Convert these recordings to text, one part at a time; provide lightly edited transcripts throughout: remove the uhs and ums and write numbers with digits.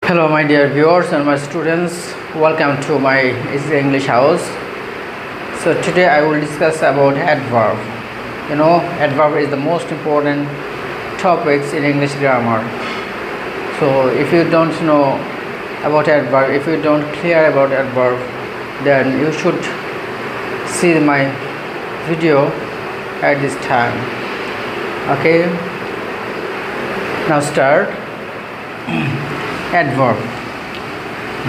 Hello my dear viewers and my students, welcome to my Easy English house. So today I will discuss about adverb. Adverb is the most important topics in English grammar. So if you don't know about adverb, if you don't clear about adverb, then you should see my video at this time. Okay, now start. Adverb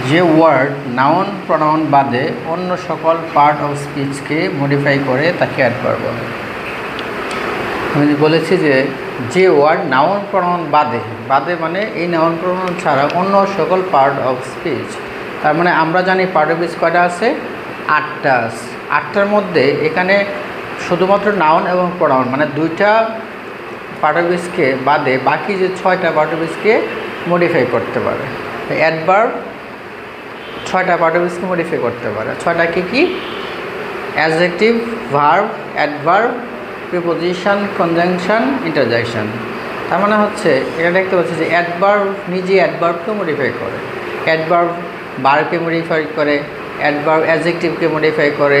যে word noun pronoun বাদে অন্য সকল part of স্পিচকে modify করে তাকে adverb বলে। আমি বলেছি যে ওয়ার্ড নাউন প্রনাউন বাদে মানে এই নাউন প্রনাউন ছাড়া অন্য সকল পার্ট অফ স্পিচ, তার মানে আমরা জানি পার্ট অফ স্পিচ কয়টা আছে, 8টা আছে। 8টার মধ্যে এখানে শুধুমাত্র নাউন এবং প্রনাউন মানে 2টা পার্ট অফ স্পিচকে বাদে বাকি যে 6টা পার্ট অফ স্পিচকে মডিফাই করতে পারে। অ্যাডভার্ব 6টা পার্ট অফ স্পিচকে মডিফাই করতে পারে। 6টা কি? Adjective, verb, adverb, preposition, conjunction, interjection. তার মানে হচ্ছে এটা দেখতে পাচ্ছি যে অ্যাডভার্ব নিজে অ্যাডভার্বকে মডিফাই করে, অ্যাডভার্ব ভার্বকে মডিফাই করে, অ্যাডভার্ব অ্যাডজেক্টিভকে মডিফাই করে,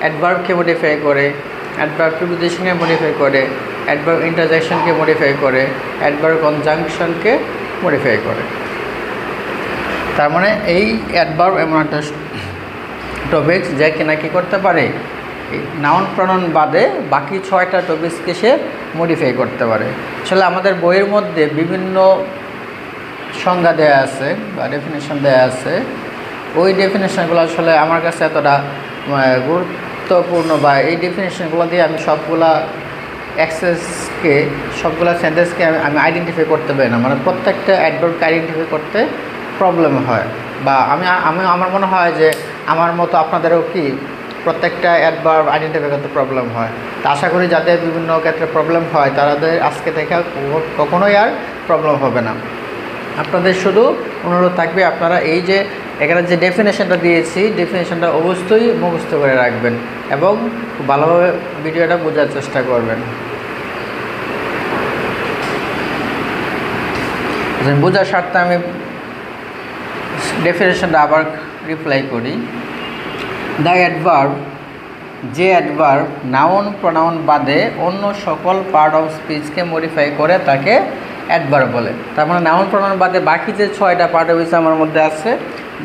অ্যাডভার্বকে মডিফাই করে, অ্যাডভার্ব প্রিপোজিশনকে মডিফাই করে, অ্যাডভার্ব ইন্টারজেকশনকে মডিফাই করে, অ্যাডভার্ব কনজাংশনকে মডিফাই করে। তার মানে এই অ্যাডভার্ব এমন একটা টপিকস যা কিনা কি করতে পারে, নাউন প্রনাউন বাদে বাকি 6টা টপিকসকে সে মডিফাই করতে পারে। আসলে আমাদের বইয়ের মধ্যে বিভিন্ন সংজ্ঞা দেয়া আছে বা ডেফিনেশন দেয়া আছে, ওই ডেফিনেশনগুলো আসলে আমার কাছে এতটা গুরুত্বপূর্ণ বা এই ডেফিনেশনগুলো দিয়ে আমি সবগুলা সবগুলা সেন্টেন্সকে আমি আইডেন্টিফাই করতে পারি না, মানে প্রত্যেকটা অ্যাডভার্বকে আইডেন্টিফাই করতে প্রবলেম হয়। বা আমার মনে হয় যে আমার মতো আপনাদেরও কি প্রত্যেকটা অ্যাডভার্ব আইডেন্টিফাই করতে প্রবলেম হয়। তা আশা করি যাদের বিভিন্ন ক্ষেত্রে প্রবলেম হয় তাদের আজকে থেকে কখনোই আর প্রবলেম হবে না। আপনাদের শুধু অনুরোধ থাকবে আপনারা এই যে এখানে যে ডেফিনেশনটা দিয়েছি, ডেফিনেশনটা অবশ্যই মুখস্থ করে রাখবেন এবং ভালোভাবে ভিডিওটা বোঝার চেষ্টা করবেন। বোঝার স্বার্থে আমি ডেফিনেশনটা আবার রিপ্লাই করি। দ্য অ্যাডভার্ব যে অ্যাডভার্ব নাউন প্রনাউন বাদে অন্য সকল পার্ট অফ স্পিচকে মডিফাই করে তাকে অ্যাডভার্ব বলে। তার মানে নাউন প্রনাউন বাদে বাকি যে 6টা পার্ট অফ স্পিচ আমার মধ্যে আছে,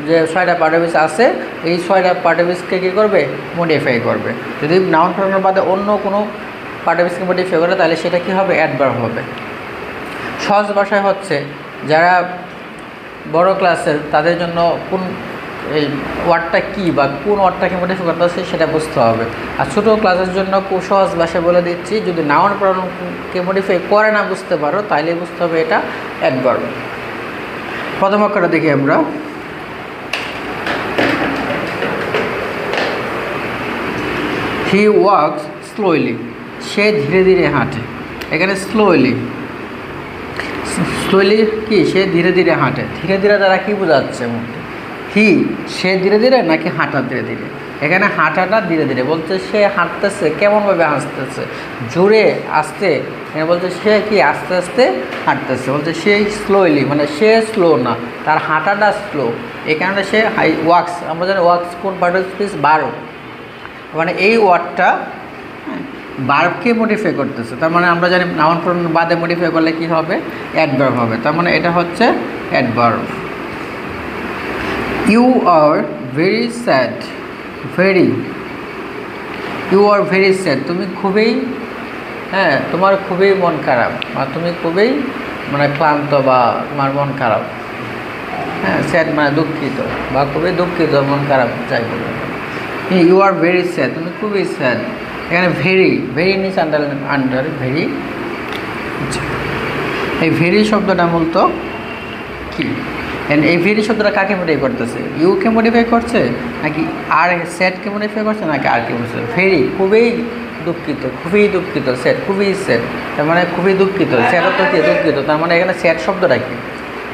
যে 6টা পার্ট অফ স্পিচ আছে, এই 6টা পার্ট অফ স্পিচকে কী করবে, মডিফাই করবে। যদি নাউন প্রনাউন বাদে অন্য কোনো পার্ট অফ স্পিচকে মডিফাই করে তাহলে সেটা কী হবে, অ্যাডভার্ব হবে। সহজ ভাষায় হচ্ছে যারা বড় ক্লাসের তাদের জন্য কোন এই ওয়ার্ডটা কী বা কোন ওয়ার্ডটাকে মডিফাই করতে হচ্ছে সেটা বুঝতে হবে। আর ছোটো ক্লাসের জন্য খুব সহজ ভাষায় বলে দিচ্ছি, যদি নাউন প্রনাউনকে মডিফাই করে না বুঝতে পারো তাহলে বুঝতে হবে এটা অ্যাডভার্ব। প্রথম অক্ষরটা দেখি আমরা। হি ওয়াকস স্লোলি, সে ধীরে ধীরে হাঁটে। এখানে স্লোলি কি, সে ধীরে ধীরে হাঁটে। ধীরে ধীরে দ্বারা কী বোঝাচ্ছে, সে ধীরে ধীরে নাকি হাঁটা ধীরে ধীরে? এখানে হাঁটাটা ধীরে ধীরে বলছে, সে হাঁটতেছে কেমনভাবে হাঁটতেছে, জোরে আস্তে, এখানে বলছে সে কি আস্তে আস্তে হাঁটতেছে। বলছে সে স্লোলি মানে সে স্লো না, তার হাঁটাটা স্লো। এই কারণে সে ওয়াক্স, আমরা জানি ওয়াক্স কোন পার্ট অফ স্পিচ, ভার্ব, মানে এই ওয়ার্ডটা ভার্বকে মডিফাই করতেছে। তার মানে আমরা জানি নাউন প্রনাউন বাদে মডিফাই করলে কি হবে, অ্যাডভার্ব হবে। তার মানে এটা হচ্ছে adverb. You are very sad, you are very sad, তুমি খুবই, তোমার খুবই মন খারাপ বা তুমি খুবই মানে ক্লান্ত বা তোমার মন খারাপ। স্যাড মানে দুঃখিত বা খুবই দুঃখিত, মন খারাপ যাই বলবেন। ইউ আর ভেরি স্যাড, তুমি খুবই স্যাড। এখানে ভেরি নিচ আন্ডার ভেরি, এই ভেরি শব্দটা মূলত কি, এই ভেরি শব্দটা কাকে মডিফাই করতেছে, ইউকে মডিফাই করছে নাকি আর স্যাডকে মডিফাই করছে নাকি আরকে বলছে? ভেরি খুবই দুঃখিত, স্যাড খুবই স্যাড, তার মানে খুবই দুঃখিত। স্যাডও তো কি দুঃখিত, তার মানে এখানে স্যাড শব্দটা কি,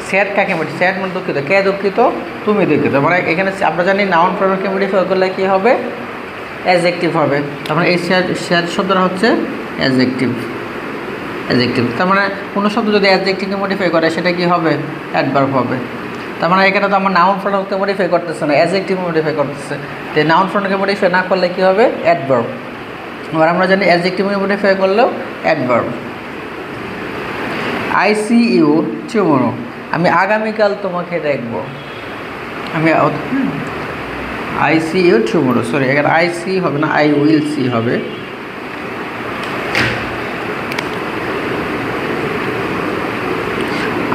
স্যাড কাকে মডিফাই, স্যাড মানে দুঃখিত, কে দুঃখিত, তুমি দুঃখিত। মানে এখানে আমরা জানি নাউন প্রনাউনকে মডিফাই করলে কী হবে, অ্যাডজেক্টিভ হবে। তার মানে এই স্যাড শব্দটা হচ্ছে অ্যাডজেক্টিভ। অ্যাডজেক্টিভ। তার মানে কোনো শব্দ যদি অ্যাডজেক্টিভকে মডিফাই করে সেটা কি হবে? অ্যাডভার্ব হবে। তার মানে এখানে তো আমার নাউন প্রোনাউনকে মডিফাই করতেছে না, অ্যাডজেক্টিভ মডিফাই করতেছে। তো নাউন প্রোনাউনকে মডিফাই না করলে কি হবে? অ্যাডভার্ব। আবার আমরা জানি অ্যাডজেক্টিভ মডিফাই করলেও adverb. I see you tomorrow, আমি আগামীকাল তোমাকে দেখব। আমি I see you tomorrow, sorry এখানে আই সি হবে না, আই উইল সি হবে।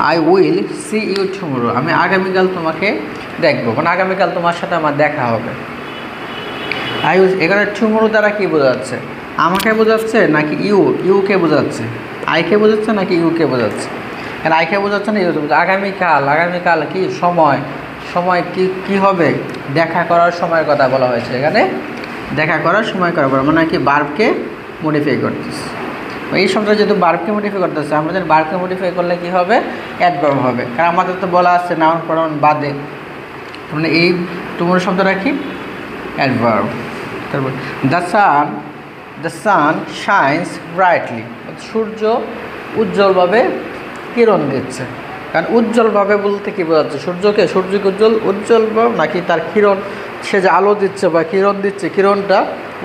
I will see you tomorrow, আমি আগামীকাল তোমাকে দেখবো, মানে আগামীকাল তোমার সাথে আমার দেখা হবে। আই উইল, এখানে টুমরো দ্বারা কী বোঝাচ্ছে? আমাকে বোঝাচ্ছে নাকি ইউকে বোঝাচ্ছে? আইকে বোঝাচ্ছে নাকি ইউকে বোঝাচ্ছে? কারণ আইকে বোঝাচ্ছে না, ইউ বোঝাচ্ছে। আগামীকাল কি সময়, সময় কি হবে? দেখা করার সময়ের কথা বলা হয়েছে এখানে, দেখা করার সময় করা মানে কি বার্বকে মডিফাই করতেছে। এই শব্দটা যেহেতু বার্বকে মডিফাই করতেছে, আমরা জানি বার্বকে মডিফাই করলে কি হবে? অ্যাডভার্ব হবে। কারণ আমাদের তো বলা আছে নাউন প্রোনাউন বাদে, মানে এই টুমরো শব্দটা কি? অ্যাডভার্ব। তারপর দ্য সান শাইন্স ব্রাইটলি, সূর্য উজ্জ্বলভাবে কিরণ দিচ্ছে। কারণ উজ্জ্বলভাবে বলতে কী বোঝাচ্ছে? সূর্যকে উজ্জ্বল নাকি তার কিরণ, সে যে আলো দিচ্ছে বা কিরণ দিচ্ছে, কিরণটা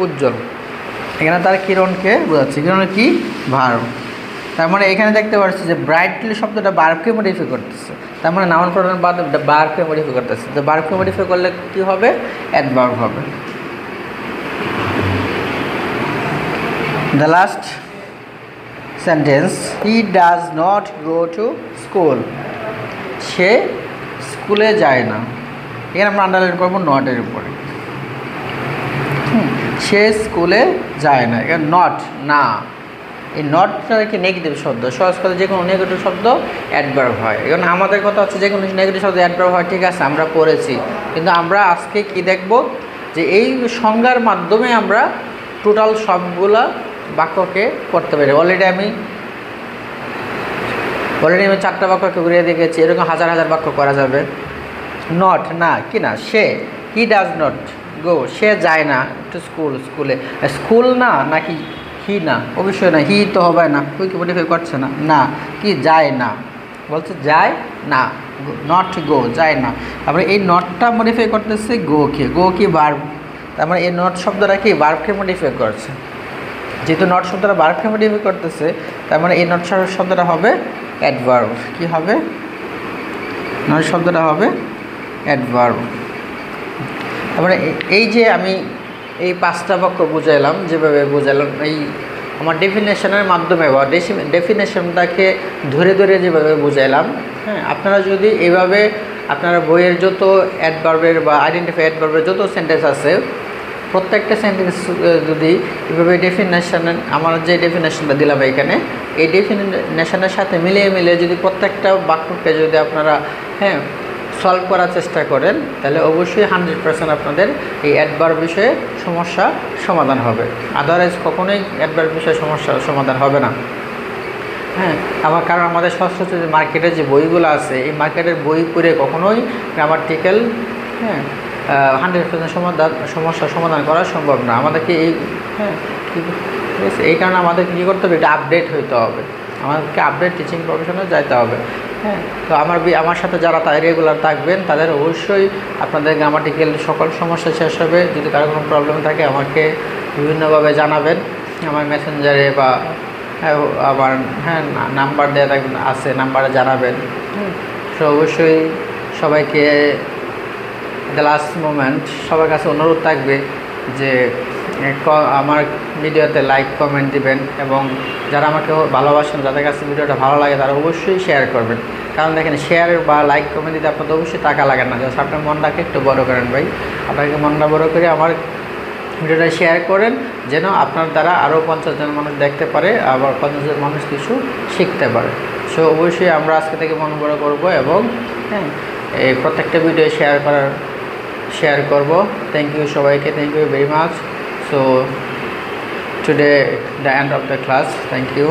উজ্জ্বল। এখানে তার কিরণকে বোঝাচ্ছে। কিরণের কি? ভার্ব। তার মানে এখানে দেখতে পাচ্ছি যে ব্রাইটলি শব্দটা বার্বকে মডিফাই করতেছে। তার মানে নাউন প্রোনাউন বাদ বার্বকে মডিফাই করতেছে। তো বার্বকে মডিফাই করলে কী হবে? অ্যাডভার্ব হবে। The last sentence, he does not go to school, সে স্কুলে যায় না। এখানে আমরা আন্ডারলাইন করবো নটের উপরে। সে স্কুলে যায় না, এখানে নট না, এই নটটা কি নেগেটিভ শব্দ। সহজ কথা, যে কোনো নেগেটিভ শব্দ অ্যাডভার্ব হয়। এখন আমাদের কথা হচ্ছে যে কোনো নেগেটিভ শব্দ অ্যাডভার্ব হয়, ঠিক আছে, আমরা পড়েছি। কিন্তু আমরা আজকে কি দেখব? যে এই সংজ্ঞার মাধ্যমে আমরা টোটাল সবগুলা বাক্যকে করতে পারি। অলরেডি আমি 4টা বাক্যকে ঘুরিয়ে দেখেছি, এরকম হাজার হাজার বাক্য করা যাবে। নট না, কি না, সে, হি ডাজ নট গো, সে যায় না টু স্কুলে। স্কুল না নাকি হি না? অবশ্যই না, হি তো হবে না, কি মডিফাই করছে না, না কি যায় না, বলছে যায় না, নট গো, যায় না। তারপরে এই নটটা মডিফাই করতেছে গো কি বার্ব। তার মানে এই নট শব্দটা কি বার্বকে মডিফাই করছে। যেহেতু নট শব্দটা বার্বকে মডিফাই করতেছে, তার মানে এই নট শব্দটা হবে অ্যাডভার্ব। কি হবে? নট শব্দটা হবে অ্যাডভার্ব। তারপরে এই যে আমি এই 5টা বাক্য বুঝাইলাম, যেভাবে বুঝাইলাম এই আমার ডেফিনেশনের মাধ্যমে বা ডেফিনেশনটাকে ধরে যেভাবে বুঝাইলাম, হ্যাঁ, আপনারা যদি এইভাবে আপনারা বইয়ের যত অ্যাডভার্বের বা আইডেন্টিফাই অ্যাডভার্বের যত সেন্টেন্স আছে, প্রত্যেকটা সেন্টেন্স যদি এভাবে ডেফিনেশন, আমার যে ডেফিনেশনটা দিলাম এখানে, এই ডেফিনেশনের সাথে মিলিয়ে যদি প্রত্যেকটা বাক্যকে যদি আপনারা সলভ করার চেষ্টা করেন, তাহলে অবশ্যই 100% আপনাদের এই অ্যাডভার্ব বিষয়ে সমস্যা সমাধান হবে। আদারওয়াইজ কখনোই অ্যাডভার্ব বিষয়ে সমস্যার সমাধান হবে না। কারণ আমাদের সচরাচর যে মার্কেটের যে বইগুলো আছে, এই মার্কেটের বই পড়ে কখনোই গ্রামাটিক্যাল 100% সমস্যার সমাধান করা সম্ভব না। আমাদেরকে এই কারণে আমাদেরকে কী করতে হবে? এটা আপডেট হইতে হবে, আমাদেরকে আপডেট টিচিং প্রফেশনে যাইতে হবে। তো আমার সাথে যারা রেগুলার থাকবেন, তাদের অবশ্যই আপনাদের গ্রামাটিক্যাল সকল সমস্যা শেষ হবে। যদি কারো কোনো প্রবলেম থাকে আমাকে বিভিন্নভাবে জানাবেন, আমার মেসেঞ্জারে বা আমার নাম্বার দেওয়া আছে, নাম্বারে জানাবেন। তো অবশ্যই সবাইকে দ্য লাস্ট মোমেন্ট সবার কাছে অনুরোধ থাকবে যে আমার ভিডিওতে লাইক কমেন্ট দিবেন, এবং যারা আমাকে ভালোবাসেন, যাদের কাছে ভিডিওটা ভালো লাগে, তারা অবশ্যই শেয়ার করবেন। কারণ দেখেন, শেয়ার বা লাইক কমেন্ট দিতে আপনাদের অবশ্যই টাকা লাগে না, জাস্ট আপনার মনটাকে একটু বড় করেন ভাই। আপনাকে মনটা বড় করে আমার ভিডিওটা শেয়ার করেন, যেন আপনার দ্বারা আরও 50 জন মানুষ দেখতে পারে, আবার 50 জন মানুষ কিছু শিখতে পারে। সো অবশ্যই আমরা আজকে থেকে মন বড় করবো, এবং এই প্রত্যেকটা ভিডিও শেয়ার করব। থ্যাংক ইউ সবাইকে, thank you very much. So today the end of the class. Thank you.